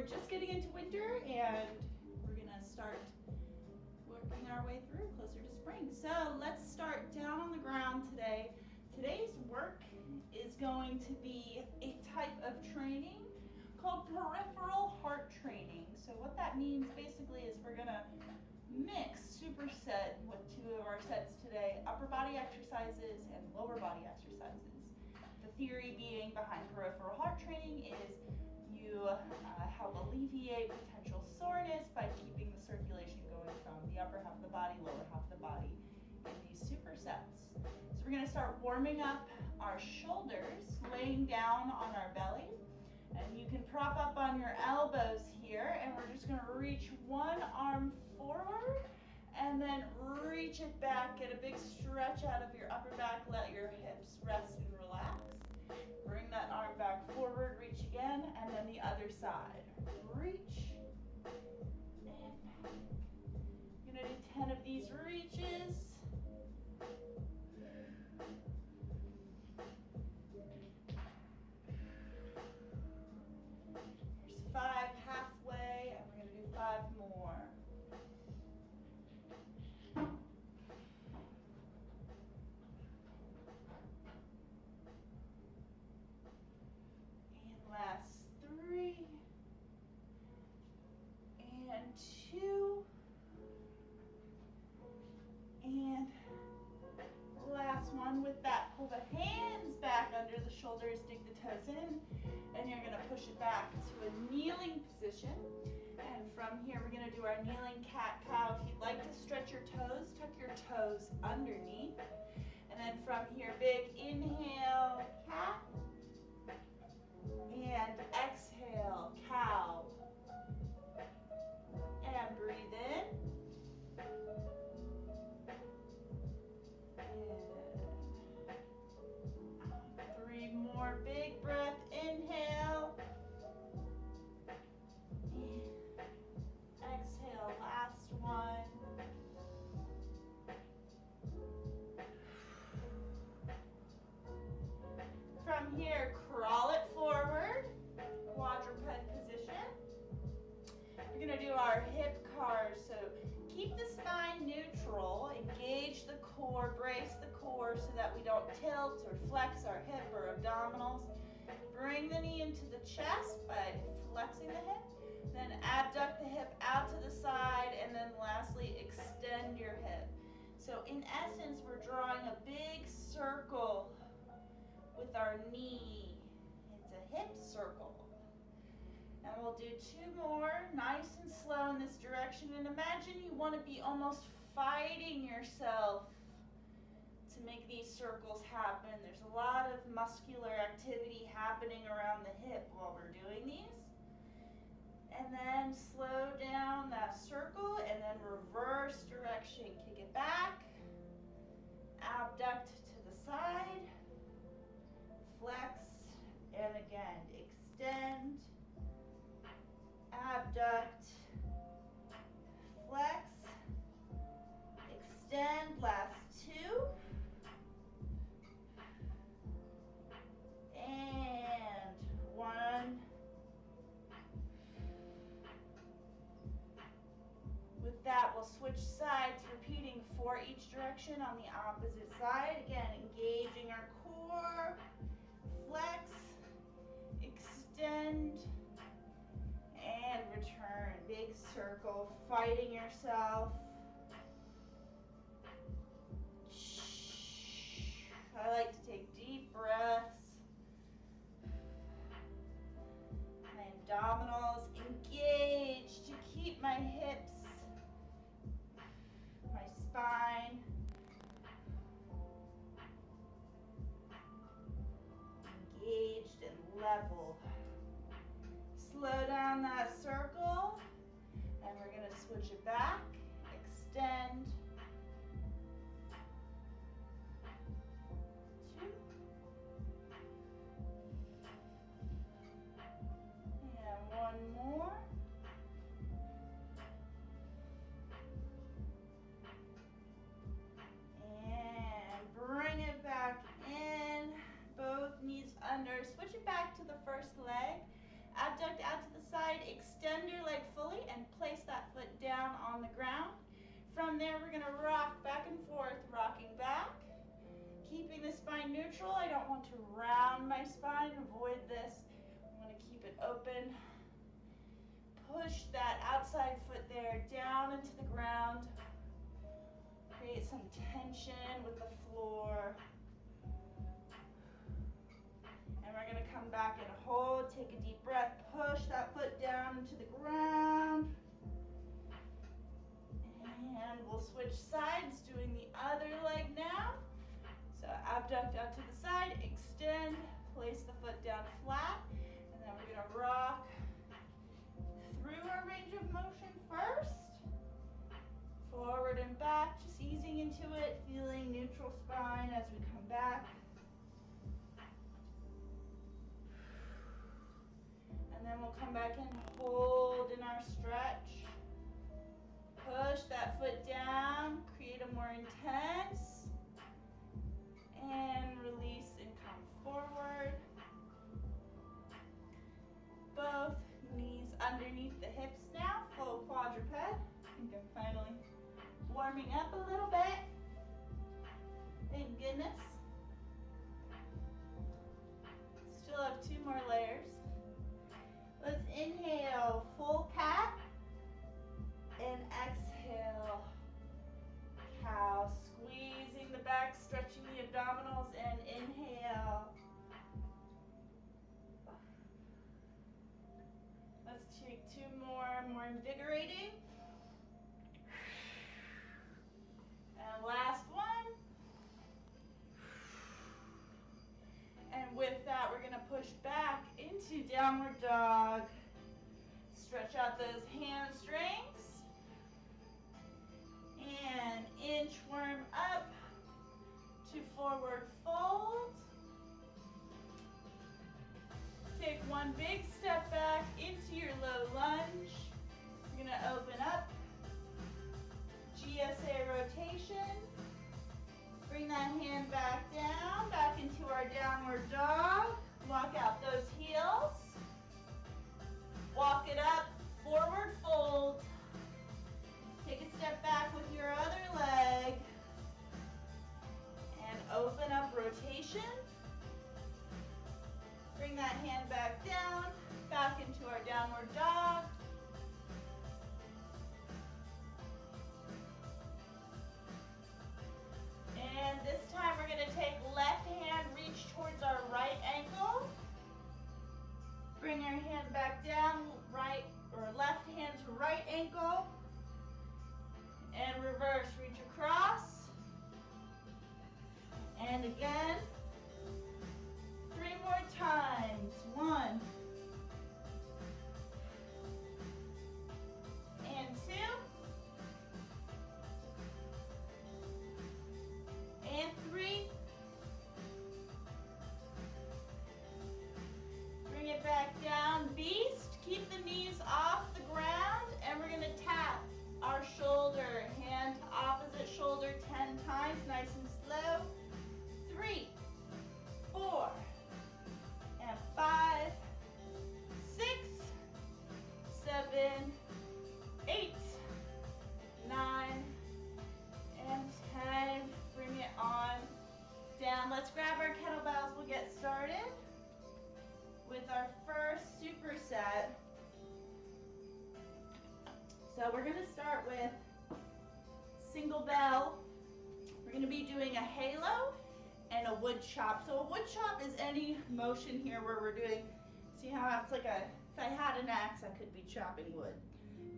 we're just getting into winter and we're gonna start working our way through closer to spring. So let's start down on the ground today. Today's work is going to be a type of training called peripheral heart training. So what that means basically is we're gonna mix superset with two of our sets today, upper body exercises and lower body exercises. The theory being behind peripheral heart training is you help alleviate potential soreness by keeping the circulation going from the upper half of the body, lower half of the body in these supersets. So we're going to start warming up our shoulders, laying down on our belly. And you can prop up on your elbows here, and we're just going to reach one arm forward and then reach it back. Get a big stretch out of your upper back. Let your hips rest and relax. Bring that arm back forward, reach again, and then the other side. Reach and back. You're going to do 10 of these reaches. There's 5 halfway, and we're going to do 5 more. Last 3 and 2 and last one. With that, pull the hands back under the shoulders, dig the toes in, and you're going to push it back to a kneeling position. And from here we're going to do our kneeling cat-cow. If you'd like to stretch your toes, tuck your toes underneath, and then from here, big inhale, cat, and exhale, cow. And breathe in. And 3 more, big breath, inhale. And exhale, last one. From here, crawl it forward, quadruped position. We're going to do our hip cars, so keep the spine neutral, engage the core, brace the core so that we don't tilt or flex our hip or abdominals. Bring the knee into the chest by flexing the hip, then abduct the hip out to the side, and then lastly, extend your hip. So in essence, we're drawing a big circle with our knee. It's a hip circle. And we'll do 2 more, nice and slow in this direction. And imagine you want to be almost fighting yourself to make these circles happen. There's a lot of muscular activity happening around the hip while we're doing these. And then slow down that circle and then reverse direction. Kick it back, abduct to the side, flex, and again, extend, abduct, flex, extend, last 2, and 1. With that, we'll switch sides, repeating 4 each direction on the opposite side. Again, engaging our core, flex, extend, and return. Big circle, fighting yourself. I like to take deep breaths. My abdominals engaged to keep my hips, my spine engaged and level. Slow down that circle, and we're going to switch it back, extend, 2, and 1 more, and bring it back in, both knees under, switch it back to the first leg. Abduct out to the side, extend your leg fully, and place that foot down on the ground. From there, we're gonna rock back and forth, rocking back, keeping the spine neutral. I don't want to round my spine, avoid this. I want to keep it open. Push that outside foot there down into the ground. Create some tension with the floor. And we're going to come back and hold. Take a deep breath. Push that foot down into the ground. And we'll switch sides, doing the other leg now. So abduct out to the side, extend, place the foot down flat, and then we're going to rock through our range of motion first. Forward and back, just easing into it, feeling neutral spine as we come back. And then we'll come back and hold in our stretch. Push that foot down, create a more intense, and release and come forward. Both knees underneath the hips now, full quadruped. I think I'm finally warming up a little bit. Thank goodness. Still have 2 more layers. Let's inhale, full cat, and exhale, cow. Squeezing the back, stretching the abdominals, and inhale. Let's take 2 more invigorating. And last one. And with that, we're gonna push back into downward dog. Stretch out those hamstrings. And inchworm up to forward fold. Take 1 big step back into your low lunge. You're going to open up. GSA rotation. Bring that hand back down, back into our downward dog. Walk out those heels. Walk it up, forward fold. Take a step back with your other leg. And open up rotation. Bring that hand back down, back into our downward dog. And this time we're going to take left hand, reach towards our right ankle. Bring our hand back down, right or left hand to right ankle. And reverse, reach across. And again. 3 more times. 1. And 2. And 3. Bring it back down. Beast. Keep the knees off the ground. And we're going to tap our shoulder. Hand to opposite shoulder 10 times. Nice and slow. 3, 4, and 5, 6, 7, 8, 9, and 10. Bring it on down. Let's grab our kettlebells. We'll get started with our first superset. So we're going to start with single bell. We're going to be doing a halo and a wood chop. So a wood chop is any motion here where we're doing, see how it's like a, if I had an axe, I could be chopping wood.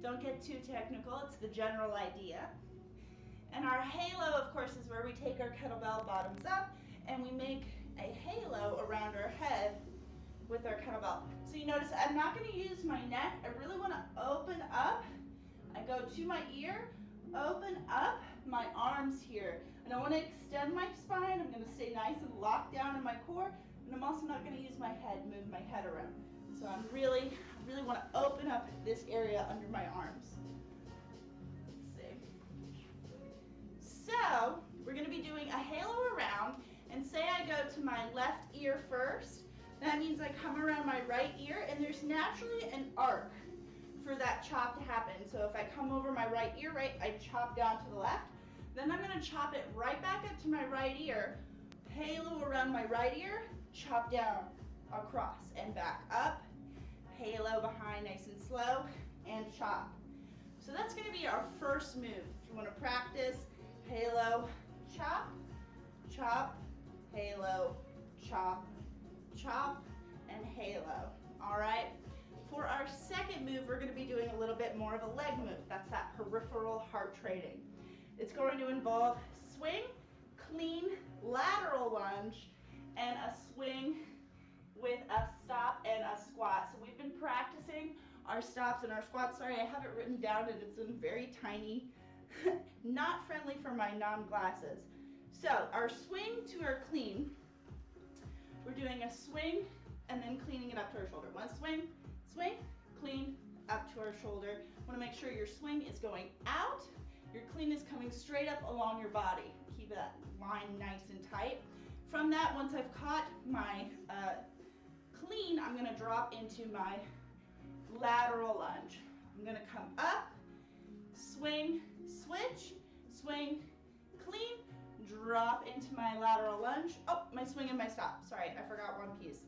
Don't get too technical, it's the general idea. And our halo, of course, is where we take our kettlebell bottoms up and we make a halo around our head with our kettlebell. So you notice I'm not going to use my neck. I really want to open up. I go to my ear, open up my arms here. And I want to extend my spine. I'm going to stay nice and locked down in my core. And I'm also not going to use my head, move my head around. So I really want to open up this area under my arms. Let's see. So we're going to be doing a halo around. And say I go to my left ear first. That means I come around my right ear, and there's naturally an arc for that chop to happen. So if I come over my right ear, right, I chop down to the left. Then I'm going to chop it right back up to my right ear, halo around my right ear, chop down, across, and back up, halo behind nice and slow, and chop. So that's going to be our first move. If you want to practice, halo, chop, chop, halo, chop, chop, and halo. All right? For our second move, we're going to be doing a little bit more of a leg move. That's that peripheral heart training. It's going to involve swing, clean, lateral lunge, and a swing with a stop and a squat. So we've been practicing our stops and our squats. Sorry, I have it written down and it's in very tiny, not friendly for my non-glasses. So our swing to our clean, we're doing a swing and then cleaning it up to our shoulder. One swing, swing, clean, up to our shoulder. Want to make sure your swing is going out, your clean is coming straight up along your body. Keep that line nice and tight. From that, once I've caught my clean, I'm going to drop into my lateral lunge. I'm going to come up, swing, switch, swing, clean, drop into my lateral lunge. Oh, my swing and my stop. Sorry, I forgot one piece.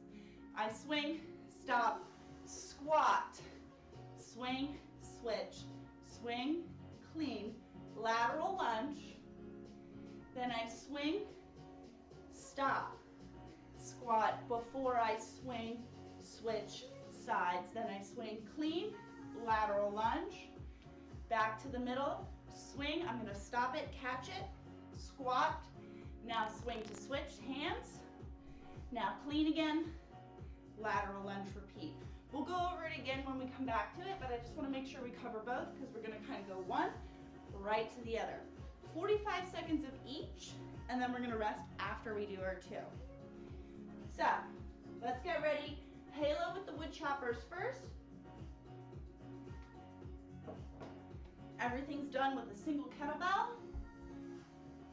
I swing, stop, squat, swing, switch, swing, clean, lateral lunge. Then I swing, stop, squat before I swing, switch sides. Then I swing, clean, lateral lunge, back to the middle, swing. I'm going to stop it, catch it, squat. Now swing to switch, hands. Now clean again, lateral lunge, repeat. We'll go over it again when we come back to it, but I just want to make sure we cover both because we're going to kind of go one right to the other. 45 seconds of each, and then we're going to rest after we do our two. So let's get ready. Halo with the wood choppers first. Everything's done with a single kettlebell.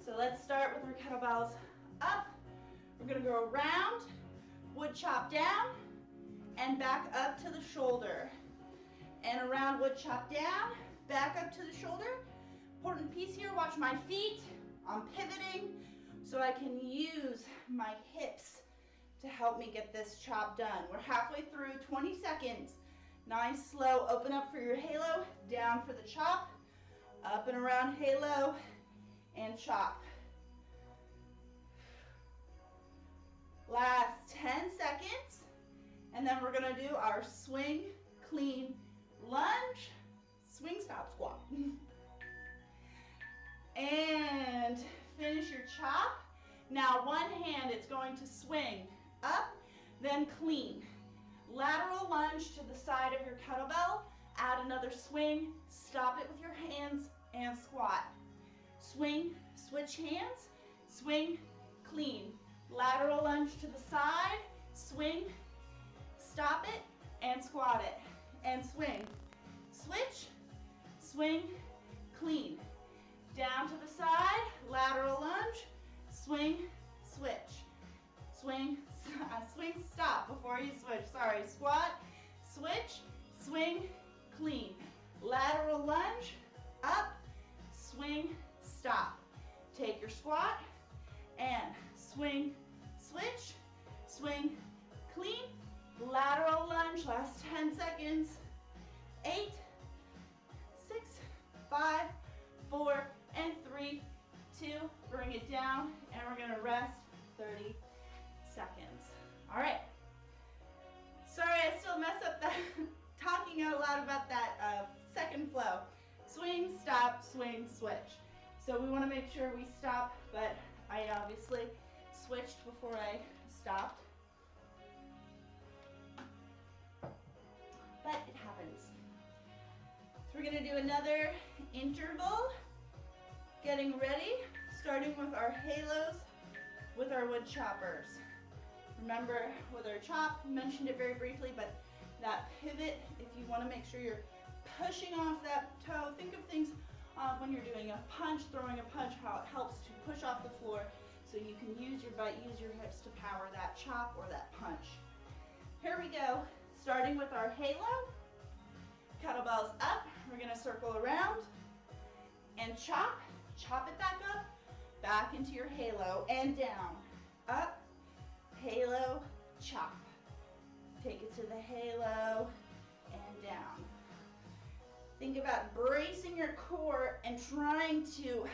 So let's start with our kettlebells up. We're going to go around, wood chop down, and back up to the shoulder. And around, wood chop down, back up to the shoulder. Important piece here, watch my feet. I'm pivoting so I can use my hips to help me get this chop done. We're halfway through, 20 seconds. Nice, slow, open up for your halo, down for the chop, up and around halo, and chop. Last 10 seconds, and then we're gonna do our swing, clean, lunge, swing, stop, squat. And finish your chop. Now one hand, it's going to swing up, then clean. Lateral lunge to the side of your kettlebell, add another swing, stop it with your hands, and squat. Swing, switch hands, swing, clean. Lateral lunge to the side, swing, stop it, and squat it. And swing, switch, swing, clean. Down to the side, lateral lunge, swing, switch. Swing, swing, stop before you switch. Sorry, squat, switch, swing, clean. Lateral lunge, up, swing, stop. Take your squat and swing, switch, swing, clean. Lateral lunge, last 10 seconds. 8, 6, 5, 4, and 3, 2. Bring it down, and we're gonna rest 30 seconds. All right. Sorry, I still mess up that talking out loud about that second flow. Swing, stop, swing, switch. So we want to make sure we stop, but I obviously switched before I stopped. But it happens. So we're going to do another interval. Getting ready, starting with our halos with our wood choppers. Remember with our chop, mentioned it very briefly, but that pivot, if you want to make sure you're pushing off that toe, think of things when you're doing a punch, throwing a punch, how it helps to push off the floor so you can use your butt, use your hips to power that chop or that punch. go. Starting with our halo. Kettlebells up. We're going to circle around and chop. Chop it back into your halo and down. Up, halo, chop. Take it to the halo and down. Think about bracing your core and trying to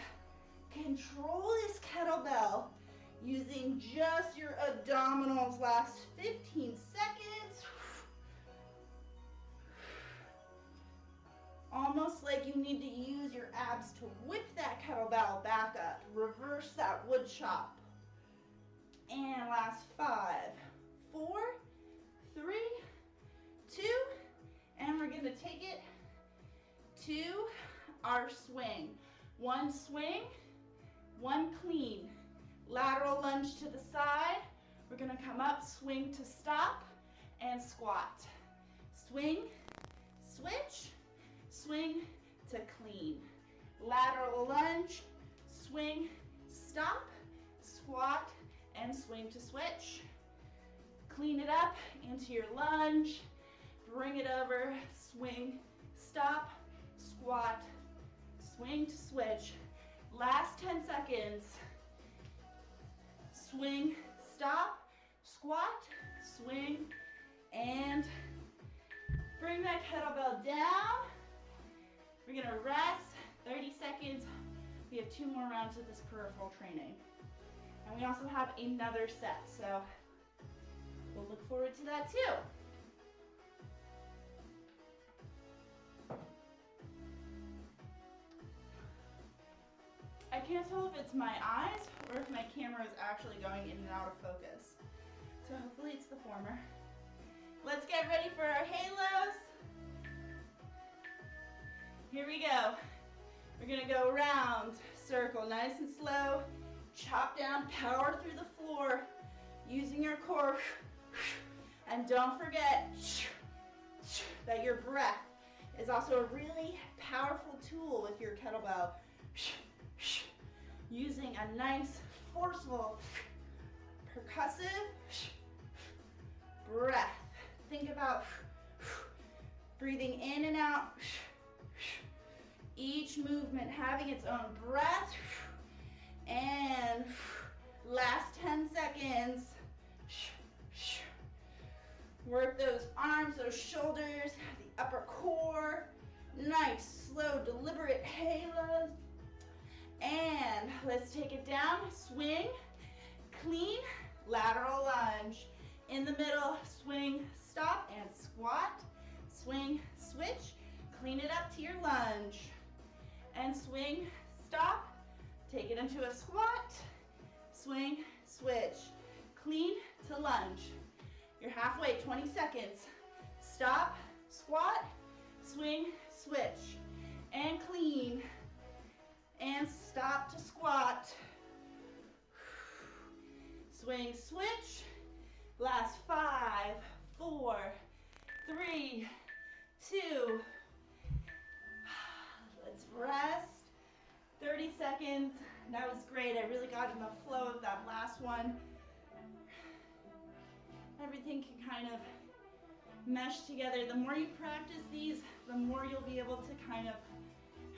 control this kettlebell using just your abdominals. Last 15 seconds. Almost like you need to use your abs to whip that kettlebell back up. Reverse that wood chop. And last 5, 4, 3, 2, and we're going to take it to our swing. One swing, one clean. Lateral lunge to the side. We're going to come up, swing to stop, and squat. Swing, switch, swing to clean. Lateral lunge, swing, stop, squat, and swing to switch. Clean it up into your lunge. Bring it over, swing, stop, squat, swing to switch. Last 10 seconds. Swing, stop, squat, swing, and bring that kettlebell down. We're gonna rest 30 seconds. We have 2 more rounds of this peripheral training. And we also have another set, so we'll look forward to that too. I can't tell if it's my eyes or if my camera is actually going in and out of focus. So hopefully it's the former. Let's get ready for our halos. Here we go. We're gonna go around, circle, nice and slow. Chop down, power through the floor, using your core. And don't forget that your breath is also a really powerful tool with your kettlebell. Using a nice, forceful, percussive breath. Think about breathing in and out. Each movement having its own breath. And last 10 seconds. Work those arms, those shoulders, the upper core. Nice, slow, deliberate halos. And let's take it down. Swing, clean, lateral lunge. In the middle, swing, stop, and squat. Swing, switch, clean it up to your lunge. And swing, stop, take it into a squat. Swing, switch, clean to lunge. You're halfway, 20 seconds. Stop, squat, swing, switch, and clean. And stop to squat. Swing, switch. Last 5, 4, 3, 2. Let's rest. 30 seconds. That was great. I really got in the flow of that last one. Everything can kind of mesh together. The more you practice these, the more you'll be able to kind of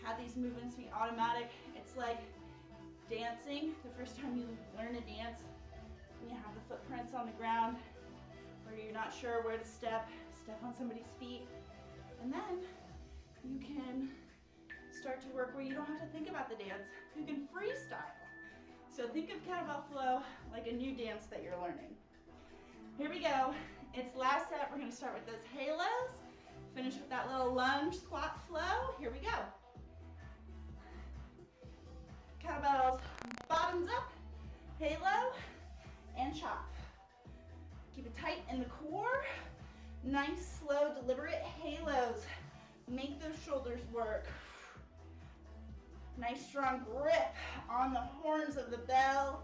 have these movements be automatic. It's like dancing. The first time you learn to dance, you have the footprints on the ground, or you're not sure where to step on somebody's feet. And then you can start to work where you don't have to think about the dance. You can freestyle. So think of kettlebell flow like a new dance that you're learning. Here we go. It's last set. We're going to start with those halos. Finish with that little lunge squat flow. Here we go. Kettlebells bottoms up, halo, and chop. Keep it tight in the core. Nice, slow, deliberate halos. Make those shoulders work. Nice, strong grip on the horns of the bell.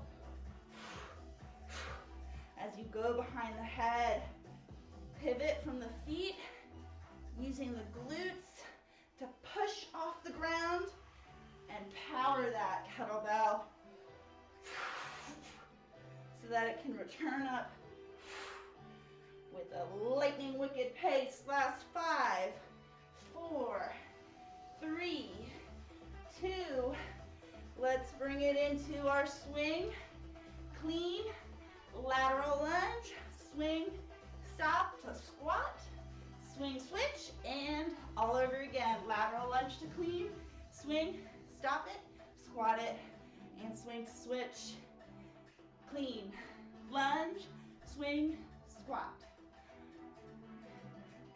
As you go behind the head, pivot from the feet, using the glutes to push off the ground and power that kettlebell so that it can return up with a light Good pace. Last 5, 4, 3, 2. Let's bring it into our swing. Clean, lateral lunge, swing, stop to squat, swing, switch, and all over again. Lateral lunge to clean, swing, stop it, squat it, and swing to switch. Clean, lunge, swing, squat,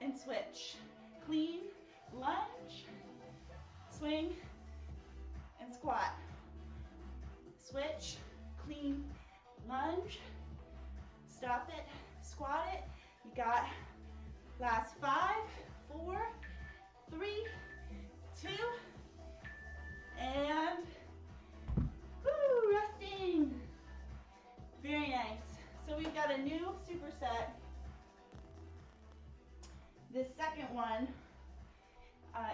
and switch. Clean, lunge, swing, and squat. Switch, clean, lunge, stop it, squat it. You got last 5, 4, 3, 2, and woo, resting. Very nice. So we've got a new superset. This second one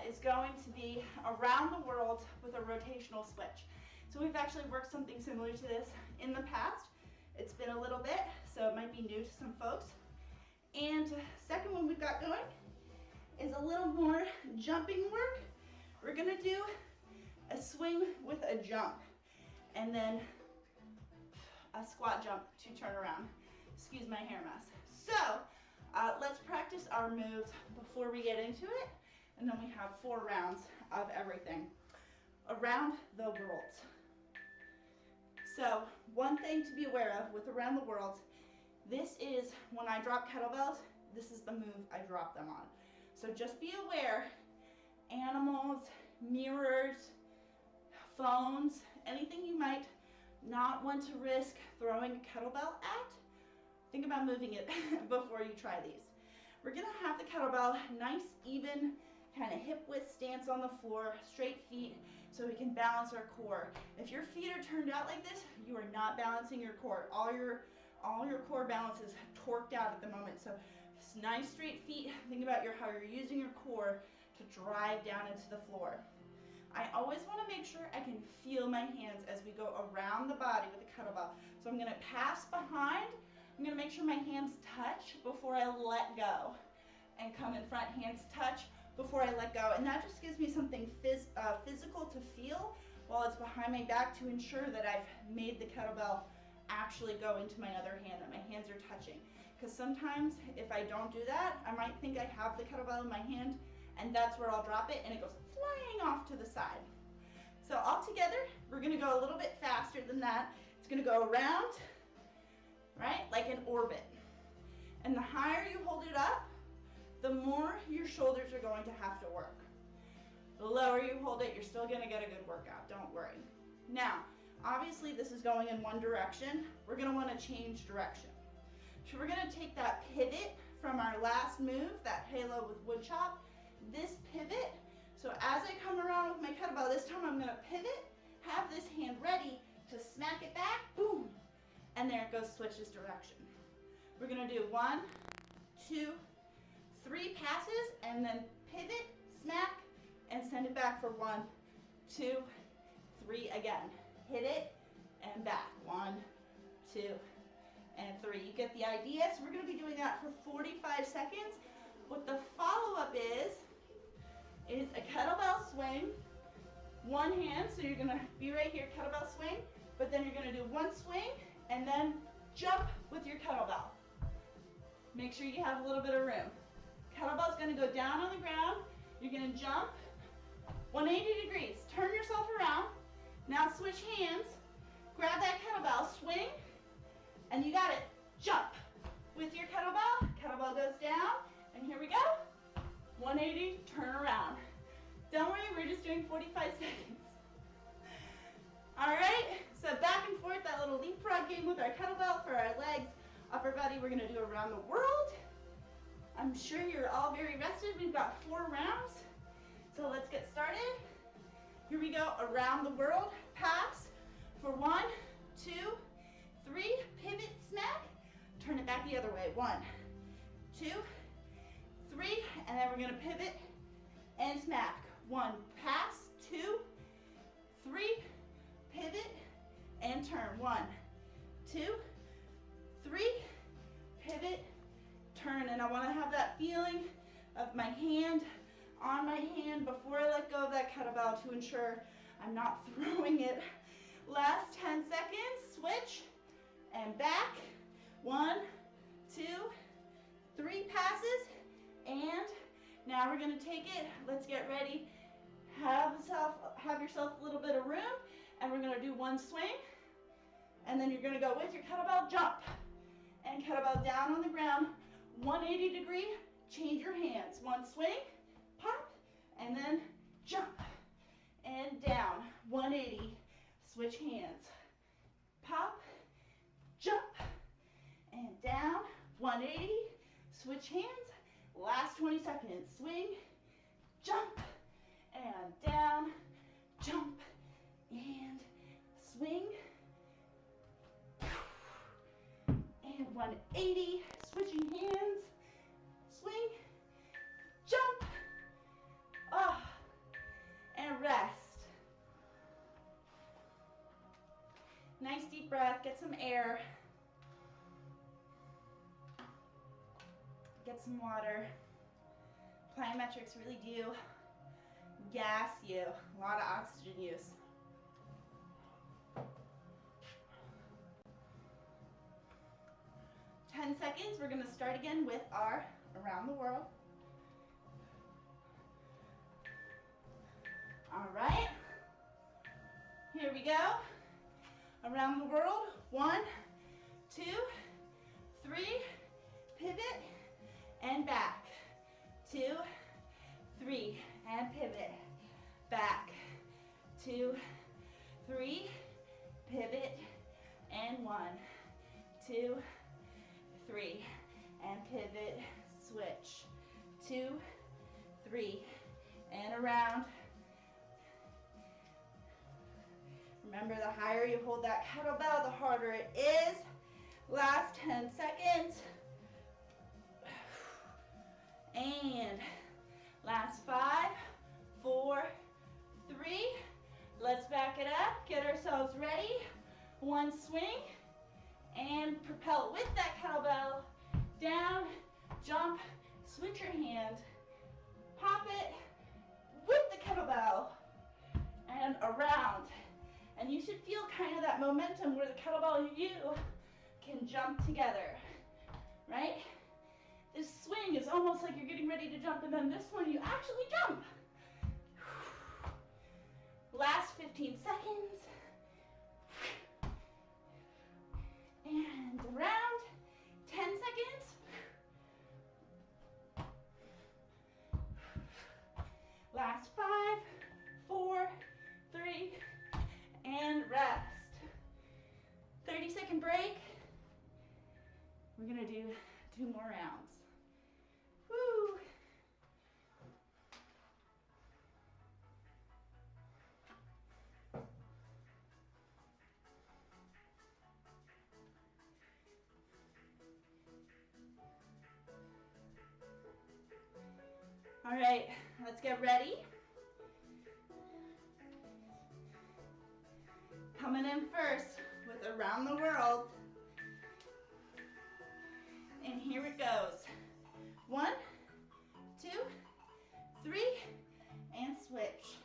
is going to be around the world with a rotational switch. So we've actually worked something similar to this in the past. It's been a little bit, so it might be new to some folks. And second one we've got going is a little more jumping work. We're gonna do a swing with a jump, and then a squat jump to turn around. Excuse my hair mess. So let's practice our moves before we get into it, and then we have 4 rounds of everything around the world. So one thing to be aware of with around the world, this is when I drop kettlebells, this is the move I drop them on. So just be aware, animals, mirrors, phones, anything you might not want to risk throwing a kettlebell at, think about moving it before you try these. We're gonna have the kettlebell nice, even, kind of hip width stance on the floor, straight feet, so we can balance our core. If your feet are turned out like this, you are not balancing your core. All your core balance is torqued out at the moment. So nice straight feet. Think about how you're using your core to drive down into the floor. I always want to make sure I can feel my hands as we go around the body with the kettlebell. So I'm going to pass behind. I'm going to make sure my hands touch before I let go. And come in front, hands touch before I let go. And that just gives me something physical to feel while it's behind my back to ensure that I've made the kettlebell actually go into my other hand, that my hands are touching. Because sometimes if I don't do that, I might think I have the kettlebell in my hand, and that's where I'll drop it and it goes flying off to the side. So all together, we're gonna go a little bit faster than that. It's gonna go around, right, like an orbit. And the higher you hold it up, the more your shoulders are going to have to work. The lower you hold it, you're still gonna get a good workout, don't worry. Now, obviously this is going in one direction. We're gonna wanna change direction. So we're gonna take that pivot from our last move, that halo with wood chop, this pivot. So as I come around with my kettlebell, this time I'm gonna pivot, have this hand ready to smack it back, boom, and there it goes, switches direction. We're gonna do 1, 2, 3 passes, and then pivot, smack, and send it back for 1, 2, 3 again. Hit it, and back. 1, 2, and 3. You get the idea? So we're gonna be doing that for 45 seconds. What the follow-up is a kettlebell swing, one hand, so you're gonna be right here, kettlebell swing, but then you're gonna do one swing, and then jump with your kettlebell. Make sure you have a little bit of room. Kettlebell's gonna go down on the ground, you're gonna jump, 180 degrees, turn yourself around, now switch hands, grab that kettlebell, swing, and you got it, jump with your kettlebell, kettlebell goes down, and here we go, 180, turn around. Don't worry, we're just doing 45 seconds. All right, so back and forth, that little leapfrog game with our kettlebell for our legs, upper body, we're gonna do around the world. I'm sure you're all very rested. We've got 4 rounds, so let's get started. Here we go, around the world, pass for 1, 2, 3, pivot, smack, turn it back the other way, 1, 2, 3, and then we're gonna pivot and smack. 1, pass, 2, 3, pivot, and turn. 1, 2, 3, pivot, turn. And I wanna have that feeling of my hand on my hand before I let go of that kettlebell to ensure I'm not throwing it. Last 10 seconds, switch and back. 1, 2, 3 passes, and now we're gonna take it. Let's get ready. Have yourself a little bit of room, and we're gonna do one swing, and then you're gonna go with your kettlebell jump, and kettlebell down on the ground, 180 degree, change your hands. One swing, pop, and then jump, and down, 180, switch hands, pop, jump, and down, 180, switch hands, last 20 seconds, swing, jump, and down, jump, and swing, and 180, switching hands, swing, jump, and rest. Nice deep breath, get some air, get some water. Plyometrics really do gas you, a lot of oxygen use. Ten seconds, we're gonna start again with our around the world. All right, here we go. Around the world, 1, 2, 3, pivot, and back. 2, 3, and pivot, back. 2, 3, pivot, and 1, 2, 3, and pivot, switch. 2, 3, and around. Remember, the higher you hold that kettlebell, the harder it is. Last 10 seconds. And last 5, 4, 3. Let's back it up, get ourselves ready. One swing, and propel with that kettlebell. Down, jump, switch your hand, pop it with the kettlebell, and around. And you should feel kind of that momentum where the kettlebell and you can jump together, right? This swing is almost like you're getting ready to jump, and then this one you actually jump. Last 15 seconds. And around, 10 seconds. Last 5, 4, 3, and rest. 30-second break. We're gonna do 2 more rounds. Woo! All right, let's get ready. Coming in first with around the world. And here it goes. 1, 2, 3, and switch.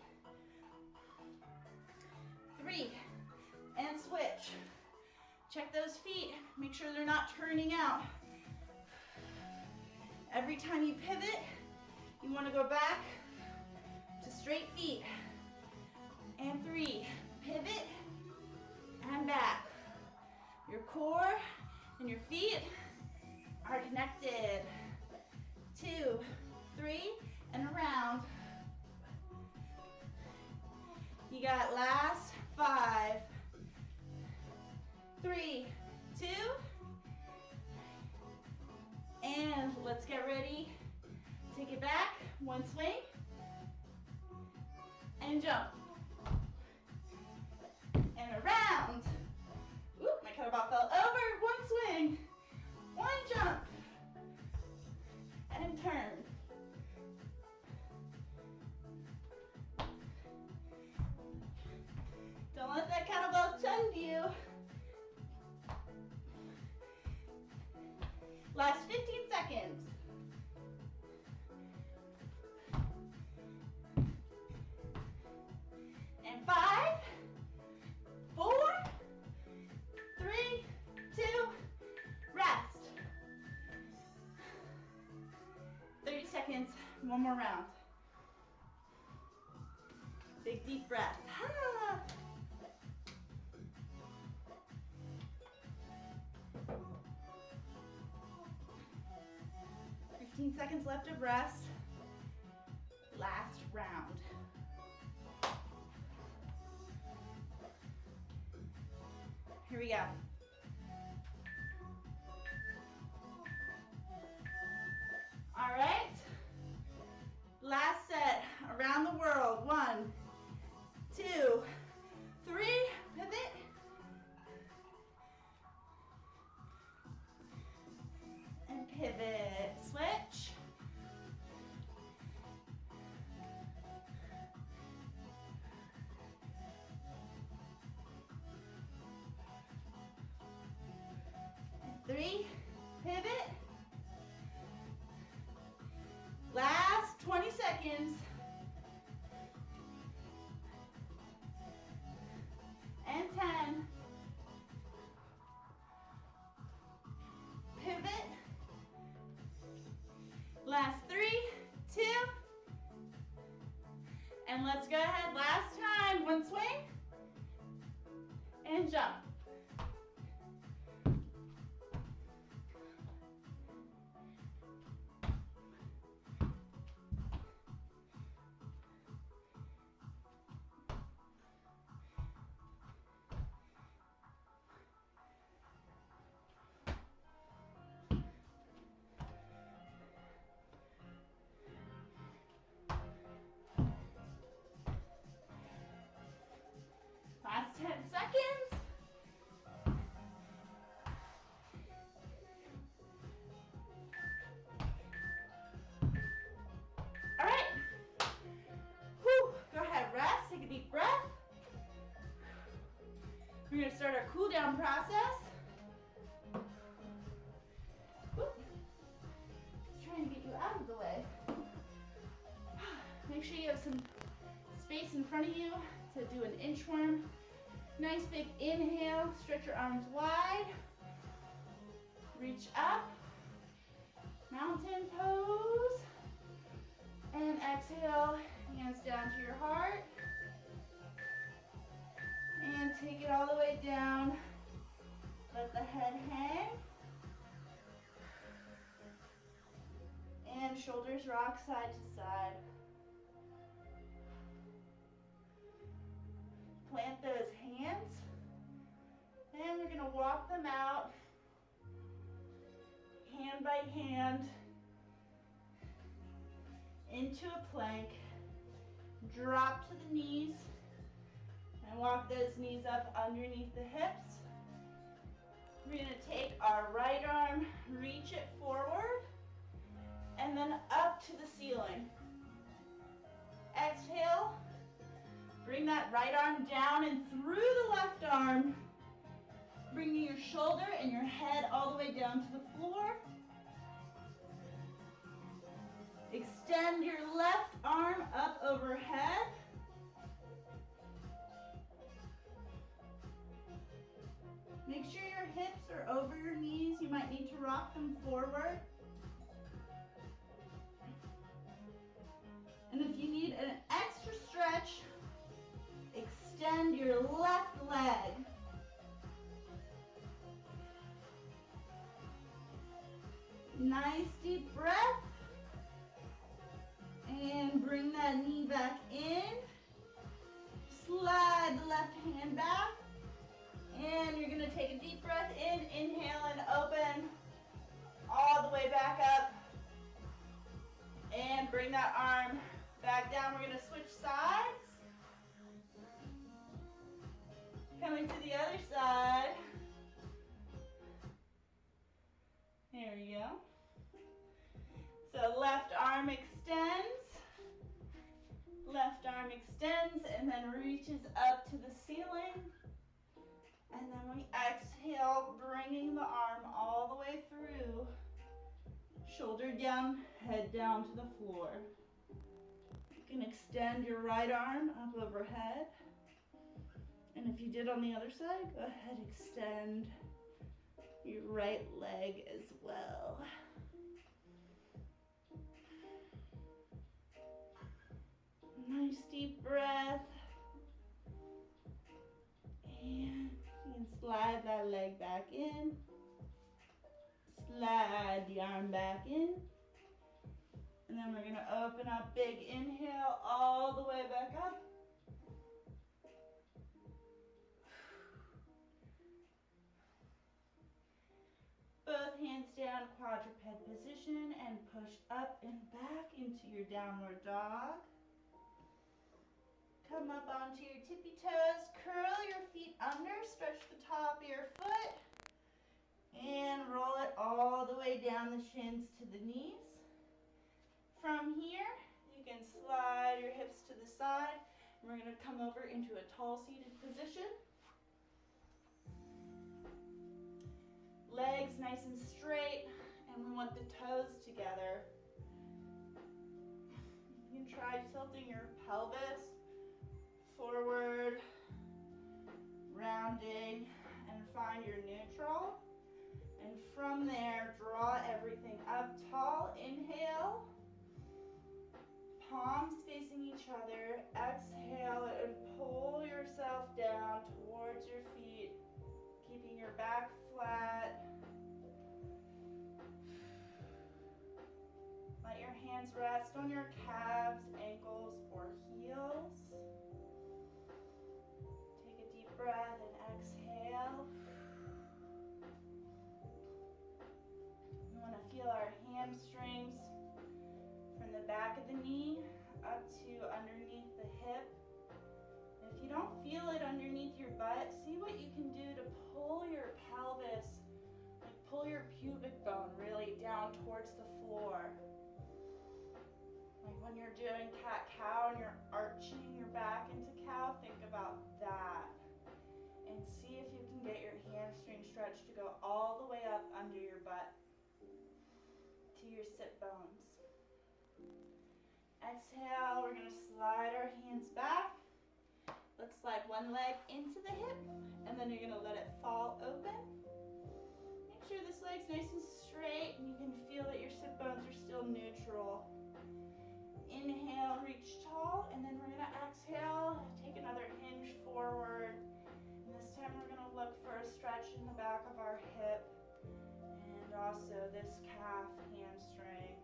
3, and switch. Check those feet, make sure they're not turning out. Every time you pivot, you want to go back to straight feet. And 3, pivot, and back. Your core and your feet are connected. 2, 3, and around. You got last 5, 3, 2, and let's get ready. Take it back, one swing, and jump. And around. Ooh, my kettlebell fell over. One swing, one jump, and turn. Don't let that kettlebell send you. Last 15 seconds. seconds. One more round. Big deep breath. 15 seconds left of rest. Last round. Here we go. All right. Last set, around the world. 1, 2, 3, pivot. And pivot, switch. And 3, pivot. Last 20 seconds. And 10. Pivot. Last 3, 2. And let's go ahead, last time. One swing. And jump. Last 10 seconds. All right. Whew. Go ahead, rest. Take a deep breath. We're going to start our cool down process. Whoop. Just trying to get you out of the way. Make sure you have some space in front of you to do an inchworm. Nice big inhale, stretch your arms wide. Reach up, mountain pose. And exhale, hands down to your heart. And take it all the way down. Let the head hang. And shoulders rock side to side. Plant those hands. And we're going to walk them out, hand by hand, into a plank. Drop to the knees. And walk those knees up underneath the hips. We're going to take our right arm, reach it forward, and then up to the ceiling. Exhale. Bring that right arm down and through the left arm. Bringing your shoulder and your head all the way down to the floor. Extend your left arm up overhead. Make sure your hips are over your knees. You might need to rock them forward. And if you need an extra stretch, extend your left leg. Nice deep breath. And bring that knee back in. Slide the left hand back. And you're going to take a deep breath in, inhale and open all the way back up. And bring that arm back down. We're going to switch sides. Coming to the other side. There we go. So left arm extends. Left arm extends and then reaches up to the ceiling. And then we exhale, bringing the arm all the way through. Shoulder down, head down to the floor. You can extend your right arm up overhead. And if you did on the other side, go ahead, extend your right leg as well. the arm back in. And then we're going to open up, big inhale all the way back up. Both hands down, quadruped position, and push up and back into your downward dog. Come up onto your tippy toes, curl your feet under, stretch the top of your foot, and roll it all the way down the shins to the knees. From here, you can slide your hips to the side. We're going to come over into a tall seated position. Legs nice and straight, and we want the toes together. You can try tilting your pelvis forward, rounding, and find your neutral. And from there, draw everything up tall. Inhale, palms facing each other. Exhale and pull yourself down towards your feet, keeping your back flat. Let your hands rest on your calves, ankles, or heels. Take a deep breath and exhale. We want to feel our hamstrings from the back of the knee up to underneath the hip. If you don't feel it underneath your butt, see what you can do to pull your pelvis, like pull your pubic bone really down towards the floor. Like when you're doing cat-cow and you're arching your back into cow, think about that. And see if you can get your hamstring stretch to go all the way up under your butt to your sit bones. Exhale, we're going to slide our hands back. Let's slide one leg into the hip, and then you're going to let it fall open. Make sure this leg's nice and straight, and you can feel that your sit bones are still neutral. Inhale, reach tall, and then we're going to exhale, take another hinge forward. And this time we're going to look for a stretch in the back of our hip, and also this calf hamstring.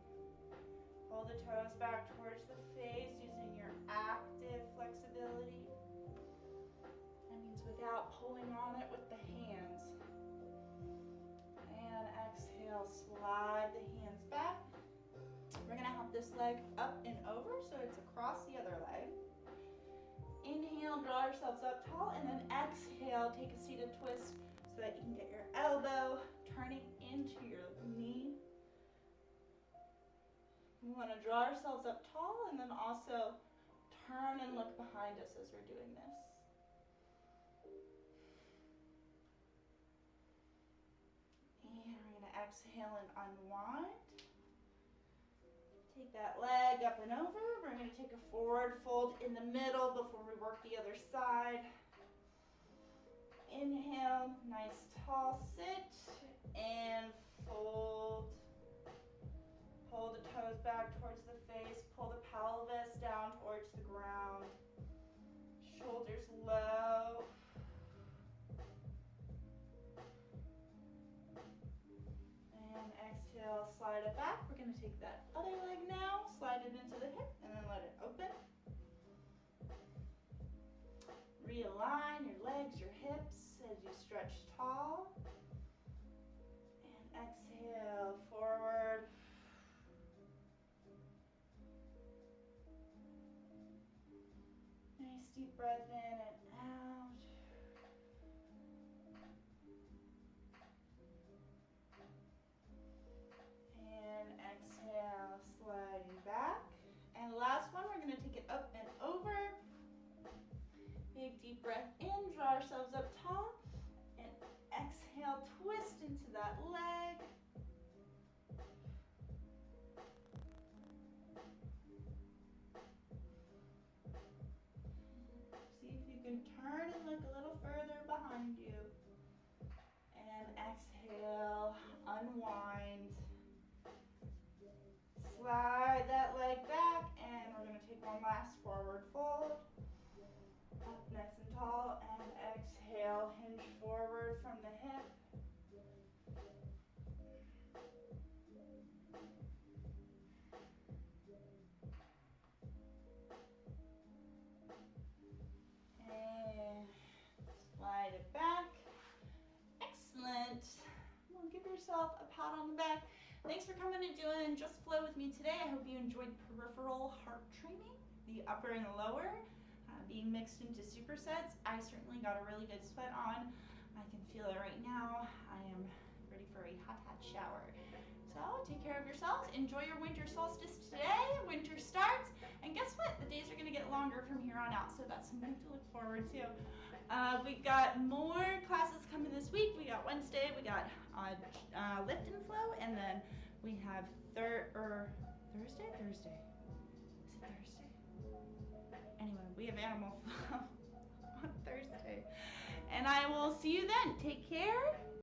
Pull the toes back towards the face using your active flexibility. That means without pulling on it with the hands. And exhale, slide the hands back. We're going to have this leg up and over so it's across the other leg. Inhale, draw yourselves up tall, and then exhale, take a seated twist so that you can get your elbow turning into your knee. We want to draw ourselves up tall and then also turn and look behind us as we're doing this. And we're going to exhale and unwind. Take that leg up and over. We're going to take a forward fold in the middle before we work the other side. Inhale, nice tall sit, and fold. Pull the toes back towards the face. Pull the pelvis down towards the ground. Shoulders low. And exhale, slide it back. We're going to take that other leg now, slide it into the hip, and then let it open. Realign your legs, your hips as you stretch tall. And exhale, forward. Nice deep breath in and out. And exhale, sliding back. And last one, we're going to take it up and over. Big deep breath in, draw ourselves up tall. And exhale, twist into that leg. See if you can turn and look a little further behind you. And exhale, unwind. Slide that leg back, and we're going to take one last forward fold. Up nice and tall, and exhale, hinge forward from the hip. yourself a pat on the back. Thanks for coming and doing Just Flow with me today. I hope you enjoyed peripheral heart training, the upper and the lower, being mixed into supersets. I certainly got a really good sweat on. I can feel it right now. I am ready for a hot shower. So take care of yourselves. Enjoy your winter solstice today. Winter starts. And guess what? The days are going to get longer from here on out. So that's something to look forward to. We've got more classes coming this week. We got Wednesday. We got lift and flow. And then we have Thursday? Thursday. Is it Thursday? Anyway, we have animal flow on Thursday. And I will see you then. Take care.